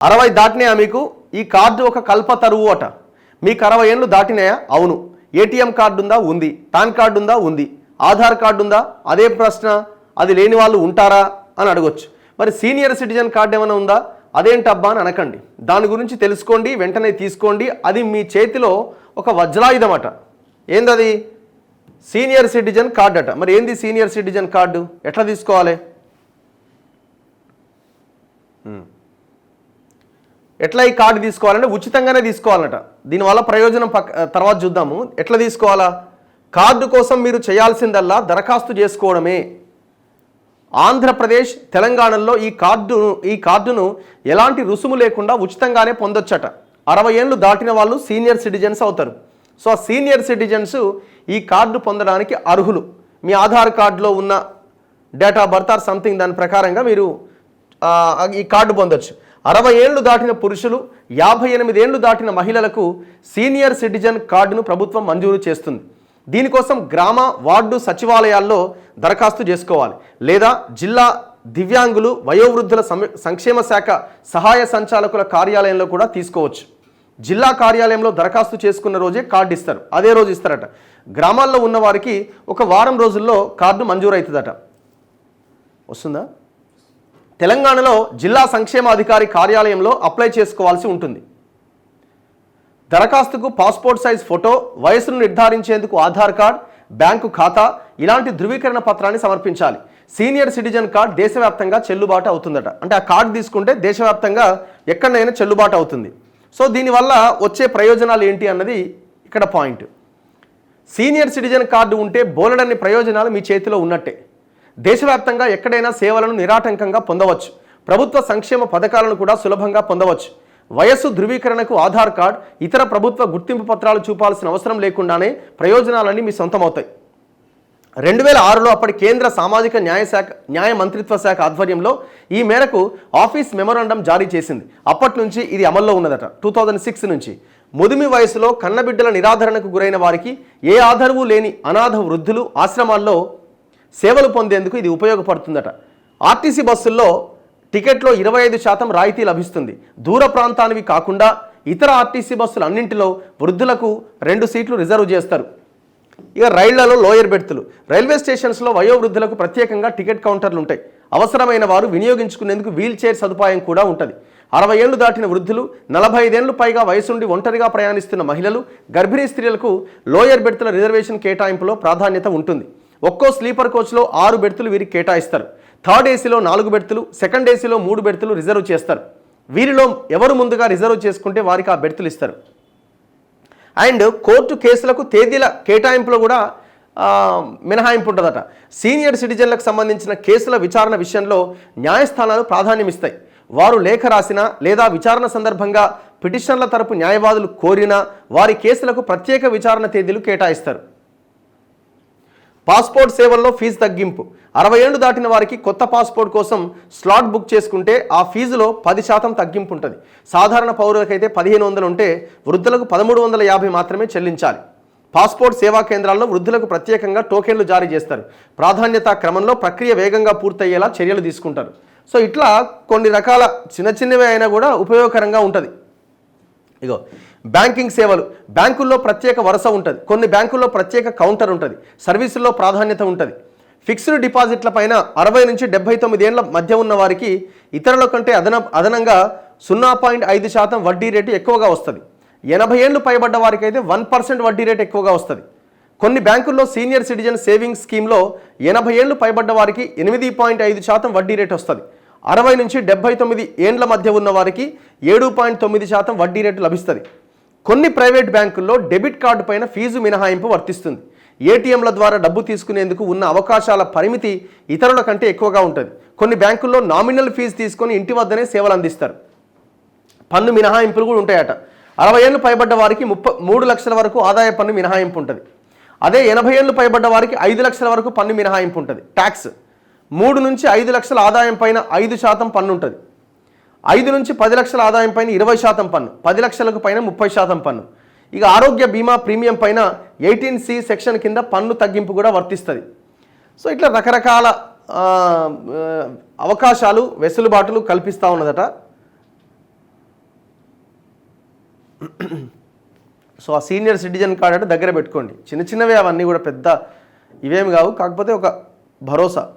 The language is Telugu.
60 దాటినాయా మీకు? ఈ కార్డు ఒక కల్పతరువు అట. మీకు 60 ఏళ్ళు దాటినాయా? అవును. ఏటీఎం కార్డు ఉందా? ఉంది. పాన్ కార్డు ఉందా? ఉంది. ఆధార్ కార్డు ఉందా? అదే ప్రశ్న. అది లేని వాళ్ళు ఉంటారా అని అడగొచ్చు. మరి సీనియర్ సిటిజన్ కార్డు ఏమైనా ఉందా? అదేంటబ్బా అని అనకండి. దాని గురించి తెలుసుకోండి, వెంటనే తీసుకోండి. అది మీ చేతిలో ఒక వజ్రాయుధం అట. ఏందది? సీనియర్ సిటిజన్ కార్డు అట. మరి ఏంది సీనియర్ సిటిజన్ కార్డు? ఎట్లా తీసుకోవాలి? ఎట్లా ఈ కార్డు తీసుకోవాలంటే ఉచితంగానే తీసుకోవాలట. దీనివల్ల ప్రయోజనం తర్వాత చూద్దాము. ఎట్లా తీసుకోవాలా? కార్డు కోసం మీరు చేయాల్సిందల్లా దరఖాస్తు చేసుకోవడమే. ఆంధ్రప్రదేశ్, తెలంగాణలో ఈ కార్డును ఎలాంటి రుసుము లేకుండా ఉచితంగానే పొందొచ్చట. 60 ఏళ్ళు దాటిన వాళ్ళు సీనియర్ సిటిజన్స్ అవుతారు. సో ఆ సీనియర్ సిటిజన్స్ ఈ కార్డు పొందడానికి అర్హులు. మీ ఆధార్ కార్డులో ఉన్న date of birth or something దాని ప్రకారంగా మీరు ఈ కార్డు పొందొచ్చు. 60 ఏళ్ళు దాటిన పురుషులు, 58 ఏళ్ళు దాటిన మహిళలకు సీనియర్ సిటిజన్ కార్డును ప్రభుత్వం మంజూరు చేస్తుంది. దీనికోసం గ్రామ, వార్డు సచివాలయాల్లో దరఖాస్తు చేసుకోవాలి. లేదా జిల్లా దివ్యాంగులు, వయోవృద్ధుల సంక్షేమ శాఖ సహాయ సంచాలకుల కార్యాలయంలో కూడా తీసుకోవచ్చు. జిల్లా కార్యాలయంలో దరఖాస్తు చేసుకున్న రోజే కార్డు ఇస్తారు. అదే రోజు ఇస్తారట. గ్రామాల్లో ఉన్న వారికి ఒక వారం రోజుల్లో కార్డు మంజూరు అవుతుందట. వస్తుందా? తెలంగాణలో జిల్లా సంక్షేమ అధికారి కార్యాలయంలో అప్లై చేసుకోవాల్సి ఉంటుంది. దరఖాస్తుకు పాస్పోర్ట్ సైజ్ ఫోటో, వయసును నిర్ధారించేందుకు ఆధార్ కార్డ్, బ్యాంకు ఖాతా ఇలాంటి ధృవీకరణ పత్రాన్ని సమర్పించాలి. సీనియర్ సిటిజన్ కార్డ్ దేశవ్యాప్తంగా చెల్లుబాటు అవుతుందట. అంటే ఆ కార్డు తీసుకుంటే దేశవ్యాప్తంగా ఎక్కడైనా చెల్లుబాటు అవుతుంది. సో దీనివల్ల వచ్చే ప్రయోజనాలు ఏంటి అన్నది ఇక్కడ పాయింట్. సీనియర్ సిటిజన్ కార్డు ఉంటే బోలెడన్ని ప్రయోజనాలు మీ చేతిలో ఉన్నట్టే. దేశవ్యాప్తంగా ఎక్కడైనా సేవలను నిరాటంకంగా పొందవచ్చు. ప్రభుత్వ సంక్షేమ పథకాలను కూడా సులభంగా పొందవచ్చు. వయస్సు ధృవీకరణకు ఆధార్ కార్డ్, ఇతర ప్రభుత్వ గుర్తింపు పత్రాలు చూపాల్సిన అవసరం లేకుండానే ప్రయోజనాలన్నీ మీ సొంతమవుతాయి. 2006లో అప్పటి కేంద్ర సామాజిక న్యాయ మంత్రిత్వ శాఖ ఆధ్వర్యంలో ఈ మేరకు ఆఫీస్ మెమోరాండం జారీ చేసింది. అప్పటి నుంచి ఇది అమల్లో ఉన్నదట. 2006 నుంచి ముదిమి వయసులో కన్నబిడ్డల నిరాధరణకు గురైన వారికి ఏ ఆధారవు లేని అనాథ వృద్ధులు ఆశ్రమాల్లో సేవలు పొందేందుకు ఇది ఉపయోగపడుతుందట. ఆర్టీసీ బస్సుల్లో టికెట్లో 25% రాయితీ లభిస్తుంది. దూర ప్రాంతానివి కాకుండా ఇతర ఆర్టీసీ బస్సులు అన్నింటిలో వృద్ధులకు 2 సీట్లు రిజర్వ్ చేస్తారు. ఇక రైళ్లలో లోయర్ బెర్తులు. రైల్వే స్టేషన్స్లో వయోవృద్ధులకు ప్రత్యేకంగా టికెట్ కౌంటర్లు ఉంటాయి. అవసరమైన వారు వినియోగించుకునేందుకు వీల్ చైర్ సదుపాయం కూడా ఉంటుంది. 60 ఏళ్లు దాటిన వృద్ధులు, 45 ఏళ్లు పైగా వయసుండి ఒంటరిగా ప్రయాణిస్తున్న మహిళలు, గర్భిణీ స్త్రీలకు లోయర్ బెర్తుల రిజర్వేషన్ కేటాయింపులో ప్రాధాన్యత ఉంటుంది. ఒక్కో స్లీపర్ కోచ్లో 6 బెర్తులు వీరికి కేటాయిస్తారు. థర్డ్ ఏసీలో 4 బెర్తులు, సెకండ్ ఏసీలో 3 బెర్తులు రిజర్వ్ చేస్తారు. వీరిలో ఎవరు ముందుగా రిజర్వ్ చేసుకుంటే వారికి ఆ బెర్తులు ఇస్తారు. అండ్ కోర్టు కేసులకు తేదీల కేటాయింపులో కూడా మినహాయింపు ఉంటుందట. సీనియర్ సిటిజన్లకు సంబంధించిన కేసుల విచారణ విషయంలో న్యాయస్థానాలు ప్రాధాన్యం ఇస్తాయి. వారు లేఖ రాసినా లేదా విచారణ సందర్భంగా పిటిషన్ల తరపు న్యాయవాదులు కోరినా వారి కేసులకు ప్రత్యేక విచారణ తేదీలు కేటాయిస్తారు. పాస్పోర్ట్ సేవల్లో ఫీజు తగ్గింపు. 60 ఏళ్లు దాటిన వారికి కొత్త పాస్పోర్ట్ కోసం స్లాట్ బుక్ చేసుకుంటే ఆ ఫీజులో 10% తగ్గింపు ఉంటుంది. సాధారణ పౌరులకైతే 1500 ఉంటే వృద్ధులకు 1350 మాత్రమే చెల్లించాలి. పాస్పోర్ట్ సేవా కేంద్రాల్లో వృద్ధులకు ప్రత్యేకంగా టోకెన్లు జారీ చేస్తారు. ప్రాధాన్యత క్రమంలో ప్రక్రియ వేగంగా పూర్తయ్యేలా చర్యలు తీసుకుంటారు. సో ఇట్లా కొన్ని రకాల చిన్నవి అయినా కూడా ఉపయోగకరంగా ఉంటుంది. ఇగో బ్యాంకింగ్ సేవలు. బ్యాంకుల్లో ప్రత్యేక వరుస ఉంటుంది. కొన్ని బ్యాంకుల్లో ప్రత్యేక కౌంటర్ ఉంటుంది. సర్వీసుల్లో ప్రాధాన్యత ఉంటుంది. ఫిక్స్డ్ డిపాజిట్ల పైన 60 నుంచి 79 ఏళ్ల మధ్య ఉన్న వారికి ఇతరుల కంటే అదనంగా 0.5% వడ్డీ రేటు ఎక్కువగా వస్తుంది. 80 ఏళ్లు పైబడ్డ వారికి అయితే 1% వడ్డీ రేటు ఎక్కువగా వస్తుంది. కొన్ని బ్యాంకుల్లో సీనియర్ సిటిజన్ సేవింగ్స్ స్కీమ్లో 80 ఏళ్లు పైబడ్డ వారికి 8.5% వడ్డీ రేటు వస్తుంది. 60 నుంచి 79 ఏండ్ల మధ్య ఉన్న వారికి 7.9% వడ్డీ రేటు లభిస్తుంది. కొన్ని ప్రైవేట్ బ్యాంకుల్లో డెబిట్ కార్డు పైన ఫీజు మినహాయింపు వర్తిస్తుంది. ఏటీఎంల ద్వారా డబ్బు తీసుకునేందుకు ఉన్న అవకాశాల పరిమితి ఇతరుల కంటే ఎక్కువగా ఉంటుంది. కొన్ని బ్యాంకుల్లో నామినల్ ఫీజు తీసుకొని ఇంటి వద్దనే సేవలు అందిస్తారు. పన్ను మినహాయింపులు కూడా ఉంటాయట. 60 ఏళ్లు పైబడ్డ వారికి 3 లక్షల వరకు ఆదాయ పన్ను మినహాయింపు ఉంటుంది. అదే 80 ఏళ్లు పైబడ్డ వారికి 5 లక్షల వరకు పన్ను మినహాయింపు ఉంటుంది. ట్యాక్స్ 3 నుంచి 5 లక్షల ఆదాయం పైన 5% పన్ను ఉంటుంది. 5 నుంచి 10 లక్షల ఆదాయం పైన 20% పన్ను, 10 లక్షలకు పైన 30% పన్ను. ఇక ఆరోగ్య బీమా ప్రీమియం పైన 18C సెక్షన్ కింద పన్ను తగ్గింపు కూడా వర్తిస్తుంది. సో ఇట్లా రకరకాల అవకాశాలు, వెసులుబాటులు కల్పిస్తూ ఉన్నదట సో ఆ సీనియర్ సిటిజన్ కార్డ్ అంటే దగ్గర పెట్టుకోండి. చిన్న చిన్నవే అవన్నీ కూడా, పెద్ద ఇవేమి కావు, కాకపోతే ఒక భరోసా.